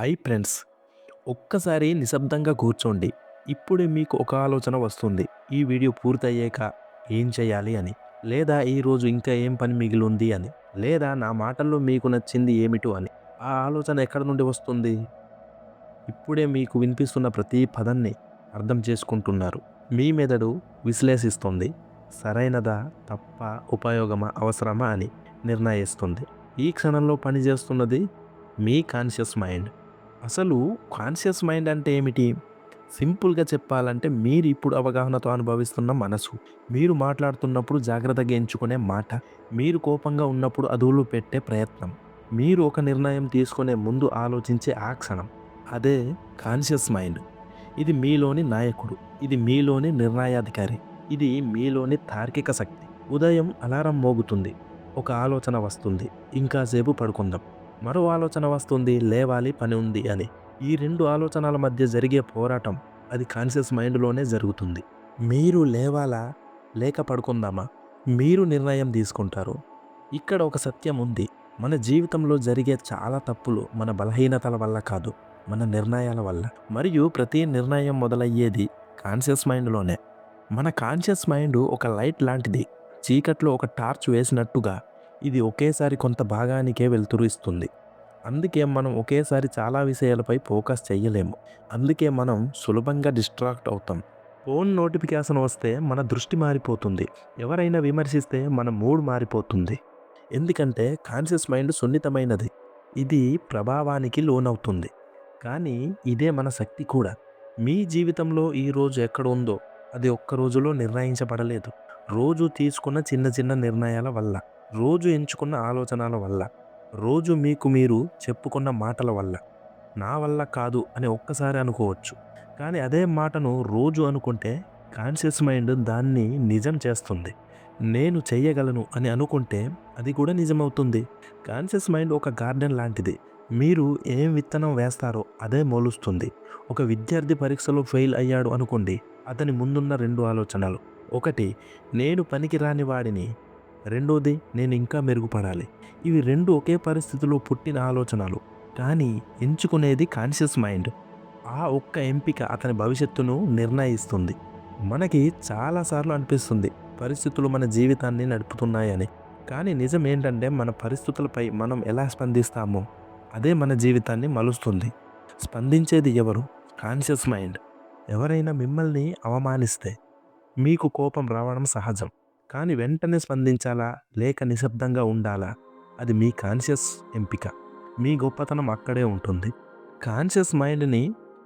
Hi friends, ఒక్కసారి నిశ్శబ్దంగా కూర్చోండి. ఇప్పుడే మీకు ఒక ఆలోచన వస్తుంది. ఈ వీడియో పూర్తయ్యాక ఏం చేయాలి అని, లేదా ఈరోజు ఇంకా ఏం పని మిగిలుంది అని, లేదా నా మాటల్లో మీకు నచ్చింది ఏమిటో అని. ఆ ఆలోచన ఎక్కడి నుండి వస్తుంది? ఇప్పుడే మీకు వినిపిస్తున్న ప్రతి పదాన్ని అర్థం చేసుకుంటున్నారు. మీ మెదడు విశ్లేషిస్తుంది. సరైనదా? తప్పా? ఉపయోగమా? అవసరమా? అని నిర్ణయిస్తుంది. ఈ క్షణంలో పనిచేస్తున్నది మీ కాన్షియస్ మైండ్. అసలు కాన్షియస్ మైండ్ అంటే ఏమిటి? సింపుల్‌గా చెప్పాలంటే మీరు ఇప్పుడు అవగాహనతో అనుభవిస్తున్న మనసు. మీరు మాట్లాడుతున్నప్పుడు జాగ్రత్తగా ఎంచుకునే మాట. మీరు కోపంగా ఉన్నప్పుడు అదుపులో పెట్టే ప్రయత్నం. మీరు ఒక నిర్ణయం తీసుకునే ముందు ఆలోచించే ఆ క్షణం. అదే కాన్షియస్ మైండ్. ఇది మీలోని నాయకుడు. ఇది మీలోని నిర్ణయాధికారి. ఇది మీలోని తార్కిక శక్తి. ఉదయం అలారం మోగుతుంది. ఒక ఆలోచన వస్తుంది. ఇంకా సేపు పడుకుందాం. మరో ఆలోచన వస్తుంది. లేవాలి, పని ఉంది అని. ఈ 2 ఆలోచనల మధ్య జరిగే పోరాటం అది కాన్షియస్ మైండ్‌లోనే జరుగుతుంది. మీరు లేవాలా? లేక పడుకుందామా? మీరు నిర్ణయం తీసుకుంటారు. ఇక్కడ ఒక సత్యం ఉంది. మన జీవితంలో జరిగే చాలా తప్పులు మన బలహీనతల వల్ల కాదు, మన నిర్ణయాల వల్ల. మరియు ప్రతి నిర్ణయం మొదలయ్యేది కాన్షియస్ మైండ్‌లోనే. మన కాన్షియస్ మైండ్ ఒక లైట్ లాంటిది. చీకట్లో ఒక టార్చ్ వేసినట్టుగా ఇది ఒకేసారి కొంత భాగానికే వెలుతురు ఇస్తుంది. అందుకే మనం ఒకేసారి చాలా విషయాలపై ఫోకస్ చెయ్యలేము. అందుకే మనం సులభంగా డిస్ట్రాక్ట్ అవుతాం. ఫోన్ నోటిఫికేషన్ వస్తే మన దృష్టి మారిపోతుంది. ఎవరైనా విమర్శిస్తే మన మూడ్ మారిపోతుంది. ఎందుకంటే కాన్షియస్ మైండ్ సున్నితమైనది. ఇది ప్రభావానికి లోనవుతుంది. కానీ ఇదే మన శక్తి కూడా. మీ జీవితంలో ఈ రోజు ఎక్కడ ఉందో అది ఒక్క రోజులో నిర్ణయించబడలేదు. రోజు తీసుకున్న చిన్న చిన్న నిర్ణయాల వల్ల, రోజు ఎంచుకున్న ఆలోచనల వల్ల, రోజు మీకు మీరు చెప్పుకున్న మాటల వల్ల. నా వల్ల కాదు అని ఒక్కసారి అనుకోవచ్చు. కానీ అదే మాటను రోజు అనుకుంటే కాన్షియస్ మైండ్ దాన్ని నిజం చేస్తుంది. నేను చెయ్యగలను అని అనుకుంటే అది కూడా నిజమవుతుంది. కాన్షియస్ మైండ్ ఒక గార్డెన్ లాంటిది. మీరు ఏం విత్తనం వేస్తారో అదే మొలుస్తుంది. ఒక విద్యార్థి పరీక్షలో ఫెయిల్ అయ్యాడు అనుకోండి. అతని ముందున్న 2 ఆలోచనలు. ఒకటి, నేను పనికిరాని వాడిని. రెండోది, నేను ఇంకా మెరుగుపడాలి. ఇవి 2 ఒకే పరిస్థితిలో పుట్టిన ఆలోచనలు. కానీ ఎంచుకునేది కాన్షియస్ మైండ్. ఆ ఒక్క ఎంపిక అతని భవిష్యత్తును నిర్ణయిస్తుంది. మనకి చాలాసార్లు అనిపిస్తుంది పరిస్థితులు మన జీవితాన్ని నడుపుతున్నాయని. కానీ నిజం ఏంటంటే మన పరిస్థితులపై మనం ఎలా స్పందిస్తామో అదే మన జీవితాన్ని మలుస్తుంది. స్పందించేది ఎవరు? Conscious mind. ఎవరైనా మిమ్మల్ని అవమానిస్తే మీకు కోపం రావడం సహజం. కానీ వెంటనే స్పందించాలా? లేక నిశ్శబ్దంగా ఉండాలా? అది మీ కాన్షియస్ ఎంపిక. మీ గొప్పతనం అక్కడే ఉంటుంది. కాన్షియస్ మైండ్‌ని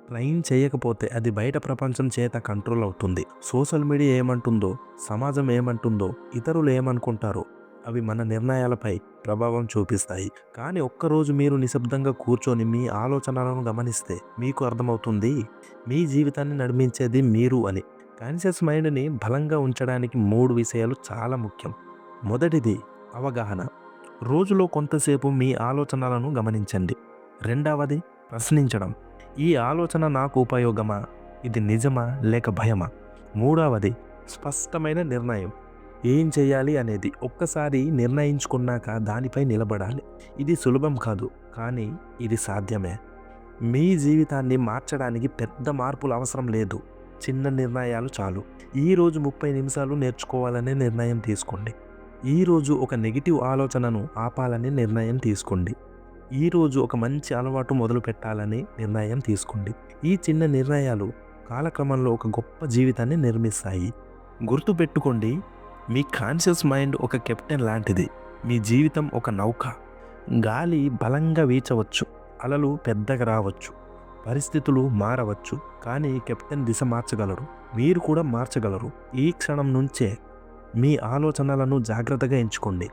ట్రైన్ చేయకపోతే అది బయట ప్రపంచం చేత కంట్రోల్ అవుతుంది. సోషల్ మీడియా ఏమంటుందో, సమాజం ఏమంటుందో, ఇతరులు ఏమనుకుంటారో అవి మన నిర్ణయాలపై ప్రభావం చూపిస్తాయి. కానీ ఒక్కరోజు మీరు నిశ్శబ్దంగా కూర్చొని మీ ఆలోచనలను గమనిస్తే మీకు అర్థమవుతుంది మీ జీవితాన్ని నడిపించేది మీరు అని. కాన్షియస్ మైండ్‌ని బలంగా ఉంచడానికి 3 విషయాలు చాలా ముఖ్యం. మొదటిది అవగాహన. రోజులో కొంతసేపు మీ ఆలోచనలను గమనించండి. రెండవది ప్రశ్నించడం. ఈ ఆలోచన నాకు ఉపయోగమా? ఇది నిజమా? లేక భయమా? మూడవది స్పష్టమైన నిర్ణయం. ఏం చేయాలి అనేది. ఒక్కసారి నిర్ణయించుకున్నాక దానిపై నిలబడాలి. ఇది సులభం కాదు, కానీ ఇది సాధ్యమే. మీ జీవితాన్ని మార్చడానికి పెద్ద మార్పులు అవసరం లేదు. చిన్న నిర్ణయాలు చాలు. ఈరోజు 30 నిమిషాలు నేర్చుకోవాలనే నిర్ణయం తీసుకోండి. ఈరోజు ఒక నెగెటివ్ ఆలోచనను ఆపాలని నిర్ణయం తీసుకోండి. ఈరోజు ఒక మంచి అలవాటు మొదలుపెట్టాలని నిర్ణయం తీసుకోండి. ఈ చిన్న నిర్ణయాలు కాలక్రమంలో ఒక గొప్ప జీవితాన్ని నిర్మిస్తాయి. గుర్తుపెట్టుకోండి, మీ కాన్షియస్ మైండ్ ఒక కెప్టెన్ లాంటిది. మీ జీవితం ఒక నౌక. గాలి బలంగా వీచవచ్చు, అలలు పెద్దగా రావచ్చు, పరిస్థితులు మారవచ్చు. కానీ కెప్టెన్ దిశ మార్చగలరు. మీరు కూడా మార్చగలరు. ఈ క్షణం నుంచే మీ ఆలోచనలను జాగ్రత్తగా ఎంచుకోండి.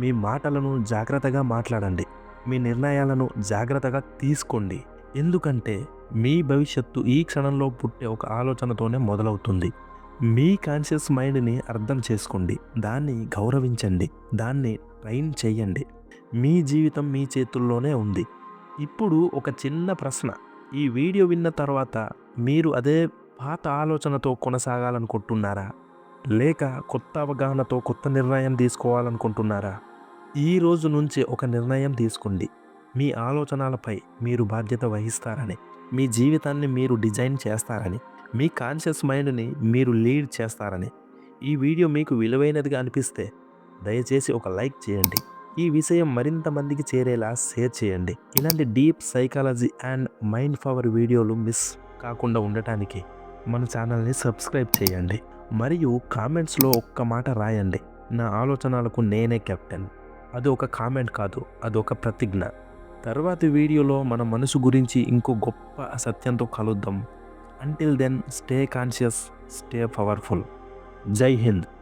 మీ మాటలను జాగ్రత్తగా మాట్లాడండి. మీ నిర్ణయాలను జాగ్రత్తగా తీసుకోండి. ఎందుకంటే మీ భవిష్యత్తు ఈ క్షణంలో పుట్టే ఒక ఆలోచనతోనే మొదలవుతుంది. మీ కాన్షియస్ మైండ్‌ని అర్థం చేసుకోండి. దాన్ని గౌరవించండి. దాన్ని ట్రైన్ చేయండి. మీ జీవితం మీ చేతుల్లోనే ఉంది. ఇప్పుడు ఒక చిన్న ప్రశ్న. ఈ వీడియో విన్న తర్వాత మీరు అదే పాత ఆలోచనతో కొనసాగాలనుకుంటున్నారా? లేక కొత్త అవగాహనతో కొత్త నిర్ణయం తీసుకోవాలనుకుంటున్నారా? ఈ రోజు నుంచే ఒక నిర్ణయం తీసుకోండి. మీ ఆలోచనలపై మీరు బాధ్యత వహిస్తారని, మీ జీవితాన్ని మీరు డిజైన్ చేస్తారని, మీ కాన్షియస్ మైండ్‌ని మీరు లీడ్ చేస్తారని. ఈ వీడియో మీకు విలువైనదిగా అనిపిస్తే దయచేసి ఒక లైక్ చేయండి. ఈ విషయం మరింత మందికి చేరేలా షేర్ చేయండి. ఇలాంటి deep psychology and mind power వీడియోలు మిస్ కాకుండా ఉండటానికి మన ఛానల్‌ని సబ్స్క్రైబ్ చేయండి. మరియు కామెంట్స్‌లో ఒక్క మాట రాయండి. నా ఆలోచనలకు నేనే కెప్టెన్. అది ఒక కామెంట్ కాదు, అదొక ప్రతిజ్ఞ. తర్వాతి వీడియోలో మన మనసు గురించి ఇంకో గొప్ప సత్యంతో కలుద్దాం. Until then stay conscious, stay powerful. Jai Hind.